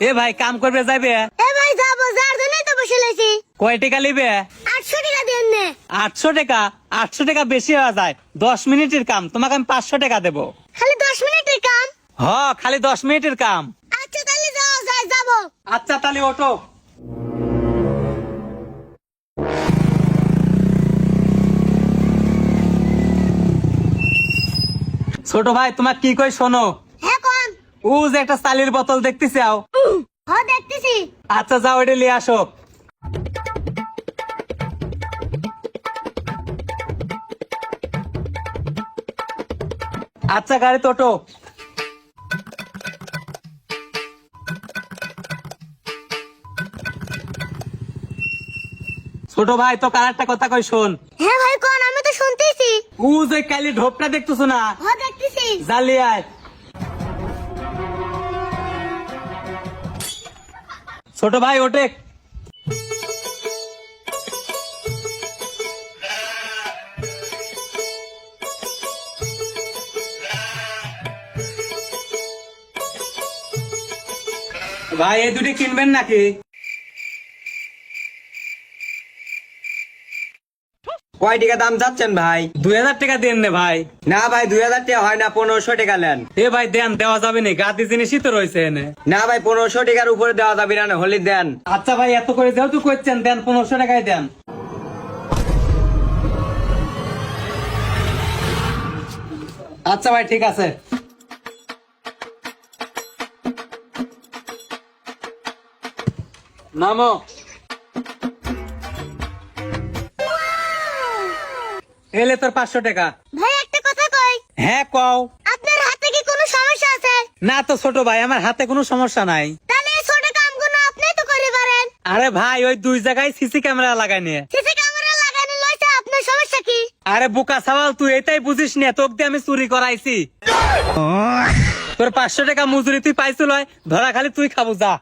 এ ভাই কাম করবে যাবে? এ ভাই যাবো, যার জন্যই তো বসে লেছি। কয় টাকা নিবে? 800 টাকা দেন না। 800 টাকা? 800 টাকা বেশি হয়ে যায়। 10 মিনিটের কাম, তোমাকে আমি 500 টাকা দেবো। খালি 10 মিনিটের কাম? হ, খালি 10 মিনিটের কাম। আচ্ছা তাহলে যাও, যাবো। আচ্ছা তাহলে ওঠো। ছোট ভাই তোমার কি কই শোনো। হ্যাঁ কোন? ও যে একটা চালের বোতল দেখতেছি আও। হ্যাঁ দেখতেছি। আচ্ছা যাও এটা নিয়ে আসো। আচ্ছা গাড়ি তোটো। ছোট ভাই তো কার কথা কই শোন। হ্যাঁ ভাই কোন, আমি তো শুনতেছি। ও যে কালি ঢোপটা দেখতেছো না, হ্যাঁ দেখতেছি। জালি আয়। ছোট ভাই ওঠে। ভাই এই দুটি কিনবেন নাকি? কয় টাকা দাম চাচ্ছেন ভাই? 2000 টাকা দেন নে ভাই। না ভাই 2000 টাকা হয় না, 1500 টাকা নেন। এ ভাই দেন, দেওয়া যাবে না, গাদি জিনিসই তো রয়েছে এনে। না ভাই 1500 টাকার উপরে দেওয়া যাবে না, হলে দেন। আচ্ছা ভাই এত করে যেহেতু করছেন দেন, 1500 টাকায় দেন। আচ্ছা ভাই ঠিক আছে। নামো। এলে তোর 500 টাকা। ভাই একটা কথা কই, হ্যাঁ কও। আপনার হাতে কি কোনো সমস্যা আছে? না তো ছোট ভাই, আমার হাতে কোনো সমস্যা নাই। তাহলে এই ছোট কামগুলো আপনিই তো করে পারেন। আরে ভাই ওই 2 জায়গায় সিসি ক্যামেরা লাগাই নিয়ে। সিসি ক্যামেরা লাগানো লইছে, আপনার সমস্যা কি? আরে বোকা সওয়াল, তুই এটাই বুঝিস না, তোকে দিয়ে আমি চুরি করাইছি। তোর 500 টাকা মজুরি তুই পাইছিল, ধরা খালি তুই খাবো যা।